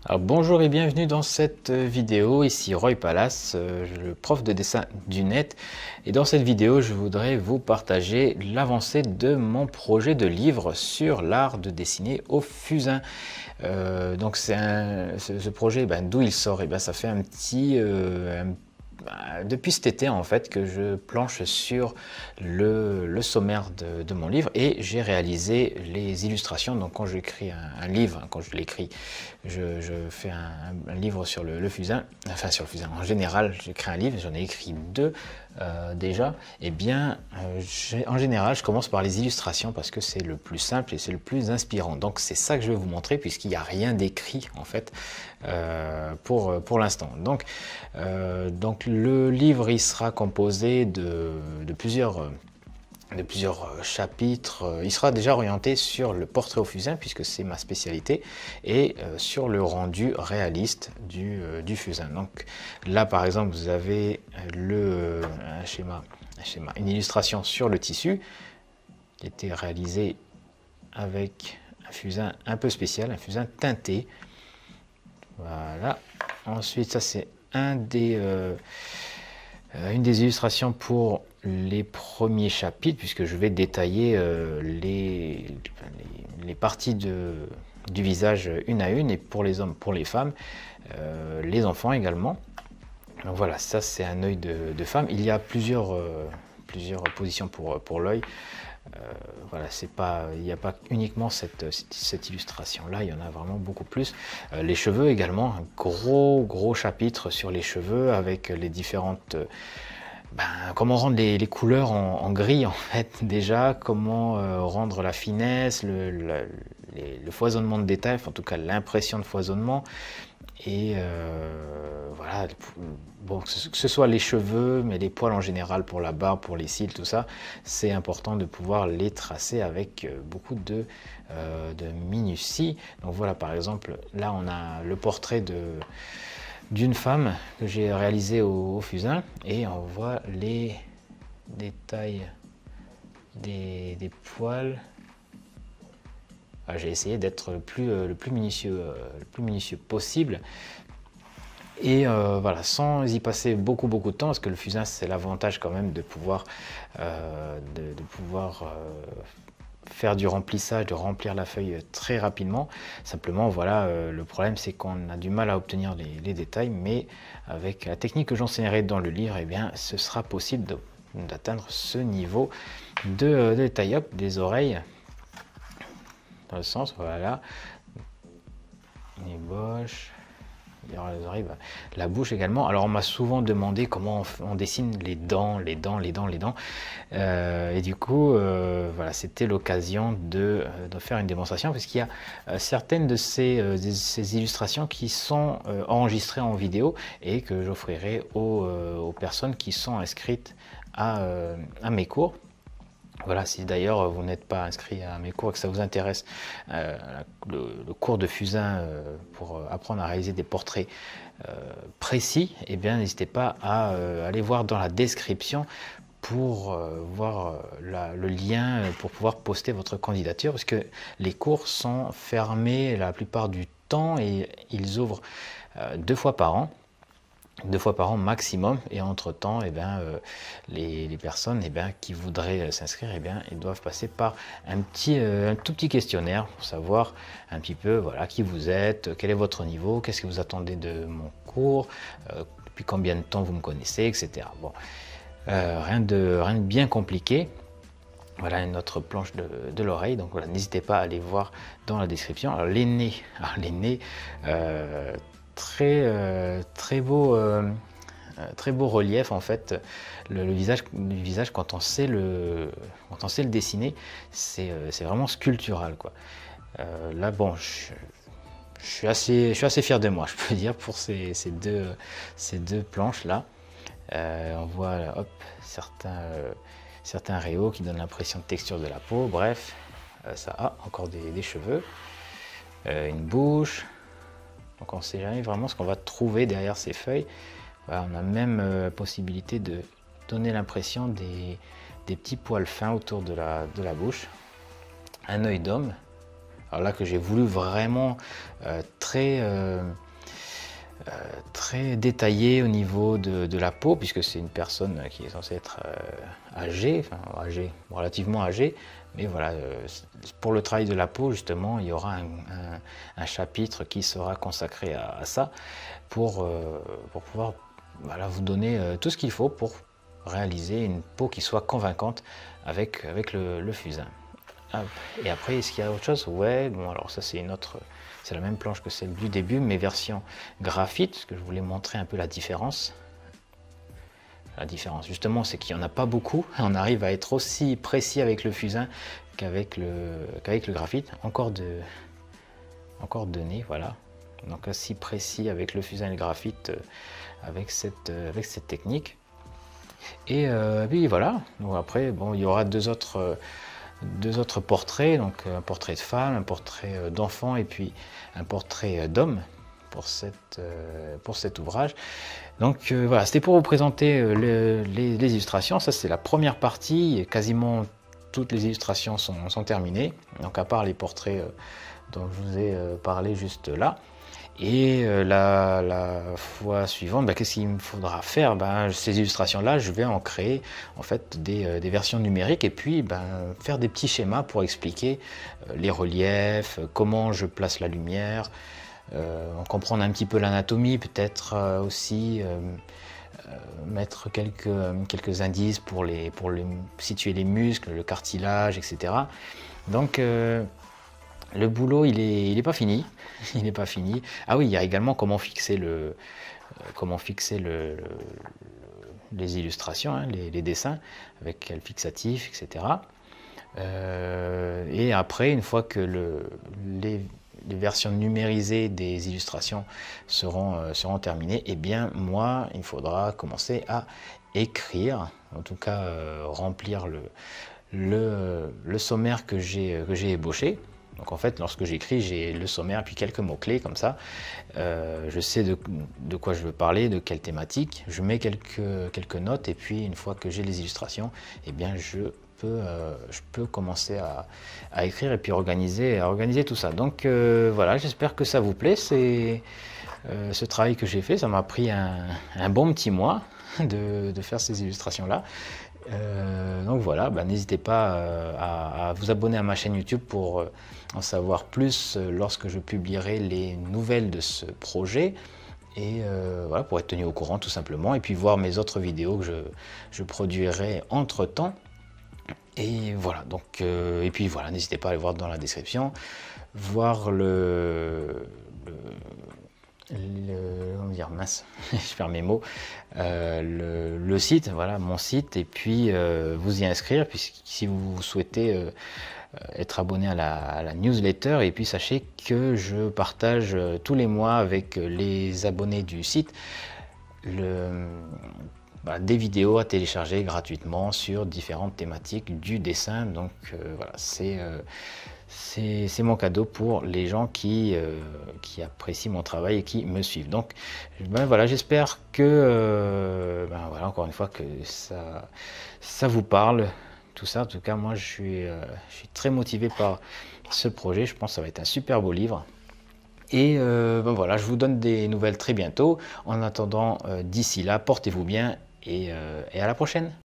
Alors, bonjour et bienvenue dans cette vidéo, ici Roy Palace, le prof de dessin du net. Et dans cette vidéo, je voudrais vous partager l'avancée de mon projet de livre sur l'art de dessiner au fusain. Donc ce projet, d'où il sort? Ça fait depuis cet été en fait que je planche sur le sommaire de mon livre et j'ai réalisé les illustrations. Donc quand j'écris un livre, quand je l'écris, je fais un livre sur le fusain, enfin sur le fusain en général, j'écris un livre, j'en ai écrit deux déjà. En général je commence par les illustrations parce que c'est le plus simple et c'est le plus inspirant. Donc c'est ça que je vais vous montrer puisqu'il n'y a rien d'écrit en fait pour l'instant. Donc le livre il sera composé de plusieurs chapitres. Il sera déjà orienté sur le portrait au fusain puisque c'est ma spécialité et sur le rendu réaliste du fusain. Donc là par exemple vous avez un schéma, une illustration sur le tissu qui a été réalisé avec un fusain un peu spécial, un fusain teinté. Voilà. Ensuite ça c'est une des illustrations pour les premiers chapitres, puisque je vais détailler les parties du visage une à une, et pour les hommes, pour les femmes, les enfants également. Donc voilà, ça c'est un œil de femme. Il y a plusieurs positions pour l'œil. Voilà, il n'y a pas uniquement cette illustration là, il y en a vraiment beaucoup plus. Les cheveux également, un gros chapitre sur les cheveux avec les différentes comment rendre les couleurs en gris en fait déjà, comment rendre la finesse, le foisonnement de détails, en tout cas l'impression de foisonnement. Et voilà, bon, que ce soit les cheveux, mais les poils en général, pour la barbe, pour les cils, tout ça, c'est important de pouvoir les tracer avec beaucoup de minutie. Donc voilà, par exemple, là on a le portrait d'une femme que j'ai réalisé au fusain, et on voit les détails des poils. J'ai essayé d'être le plus minutieux possible. Et voilà, sans y passer beaucoup de temps, parce que le fusain c'est l'avantage quand même de pouvoir, faire du remplissage, de remplir la feuille très rapidement. Simplement voilà, le problème c'est qu'on a du mal à obtenir les détails, mais avec la technique que j'enseignerai dans le livre, ce sera possible d'atteindre ce niveau de détail. Hop, des oreilles dans le sens, voilà, les boches, les oreilles, la bouche également. Alors on m'a souvent demandé comment on dessine les dents, et du coup voilà, c'était l'occasion de faire une démonstration, parce qu'il y a certaines de ces illustrations qui sont enregistrées en vidéo et que j'offrirai aux personnes qui sont inscrites à mes cours. Voilà, si d'ailleurs vous n'êtes pas inscrit à mes cours et que ça vous intéresse, le cours de fusain pour apprendre à réaliser des portraits précis, n'hésitez pas à aller voir dans la description pour voir le lien pour pouvoir poster votre candidature, parce que les cours sont fermés la plupart du temps et ils ouvrent 2 fois par an. 2 fois par an maximum, et entre temps les personnes qui voudraient s'inscrire, ils doivent passer par un tout petit questionnaire pour savoir un petit peu voilà qui vous êtes, quel est votre niveau, qu'est-ce que vous attendez de mon cours, depuis combien de temps vous me connaissez, etc. Bon, rien de bien compliqué. Voilà notre planche de l'oreille, donc voilà, n'hésitez pas à aller voir dans la description. Alors les nez, très beau relief en fait. Le visage quand on sait le dessiner, c'est vraiment sculptural quoi. Là bon, je suis assez fier de moi, je peux dire, pour ces deux planches là. On voit là, hop, certains rayos qui donnent l'impression de texture de la peau. Bref, ça a encore des cheveux, une bouche. Donc on ne sait jamais vraiment ce qu'on va trouver derrière ces feuilles. Voilà, on a même la possibilité de donner l'impression des petits poils fins autour de la bouche. Un œil d'homme. alors là que j'ai voulu vraiment très détaillé au niveau de la peau, puisque c'est une personne qui est censée être âgée, enfin âgée, relativement âgée, mais voilà, pour le travail de la peau justement, il y aura un chapitre qui sera consacré à ça pour pouvoir voilà, vous donner tout ce qu'il faut pour réaliser une peau qui soit convaincante avec le fusain. Et après, est-ce qu'il y a autre chose? Ouais, bon alors ça c'est une autre, c'est la même planche que celle du début, mais version graphite, parce que je voulais montrer un peu la différence. La différence, justement, c'est qu'il n'y en a pas beaucoup. On arrive à être aussi précis avec le fusain qu'avec le graphite. Encore de nez, voilà. Donc aussi précis avec le fusain et le graphite avec cette technique. Et puis voilà. Donc après, bon, il y aura deux autres portraits, donc un portrait de femme, un portrait d'enfant et puis un portrait d'homme pour cet ouvrage. Donc voilà, c'était pour vous présenter les illustrations. Ça c'est la première partie, quasiment toutes les illustrations sont terminées, donc à part les portraits dont je vous ai parlé juste là. Et la fois suivante, qu'est-ce qu'il me faudra faire? Ces illustrations-là, je vais en créer en fait des versions numériques et puis faire des petits schémas pour expliquer les reliefs, comment je place la lumière, comprendre un petit peu l'anatomie, peut-être aussi mettre quelques indices pour situer les muscles, le cartilage, etc. Donc le boulot, il est pas fini. Il n'est pas fini. Ah oui, il y a également comment fixer les illustrations, hein, les dessins, avec quel fixatif, etc. Et après, une fois que les versions numérisées des illustrations seront terminées, eh bien moi, il faudra commencer à écrire, en tout cas remplir le sommaire que j'ai ébauché. Donc en fait, lorsque j'écris, j'ai le sommaire puis quelques mots-clés comme ça. Je sais de quoi je veux parler, de quelle thématique. Je mets quelques notes et puis une fois que j'ai les illustrations, eh bien je peux commencer à écrire et puis organiser tout ça. Donc voilà, j'espère que ça vous plaît. C'est ce travail que j'ai fait, ça m'a pris un bon petit mois de faire ces illustrations-là. Donc voilà, n'hésitez pas à vous abonner à ma chaîne YouTube pour en savoir plus lorsque je publierai les nouvelles de ce projet et voilà, pour être tenu au courant tout simplement et puis voir mes autres vidéos que je produirai entre temps. Et voilà, donc et puis voilà, n'hésitez pas à aller voir dans la description, voir comment dire, mince, je perds mes mots, le site, voilà, mon site, et puis vous y inscrire, puisque si vous souhaitez être abonné à la newsletter, et puis sachez que je partage tous les mois avec les abonnés du site des vidéos à télécharger gratuitement sur différentes thématiques du dessin. Donc voilà, c'est mon cadeau pour les gens qui apprécient mon travail et qui me suivent. Donc voilà, j'espère que voilà, encore une fois que ça vous parle, tout ça. En tout cas, moi je suis très motivé par ce projet. Je pense que ça va être un super beau livre. Et voilà, je vous donne des nouvelles très bientôt. En attendant, d'ici là, portez-vous bien et à la prochaine.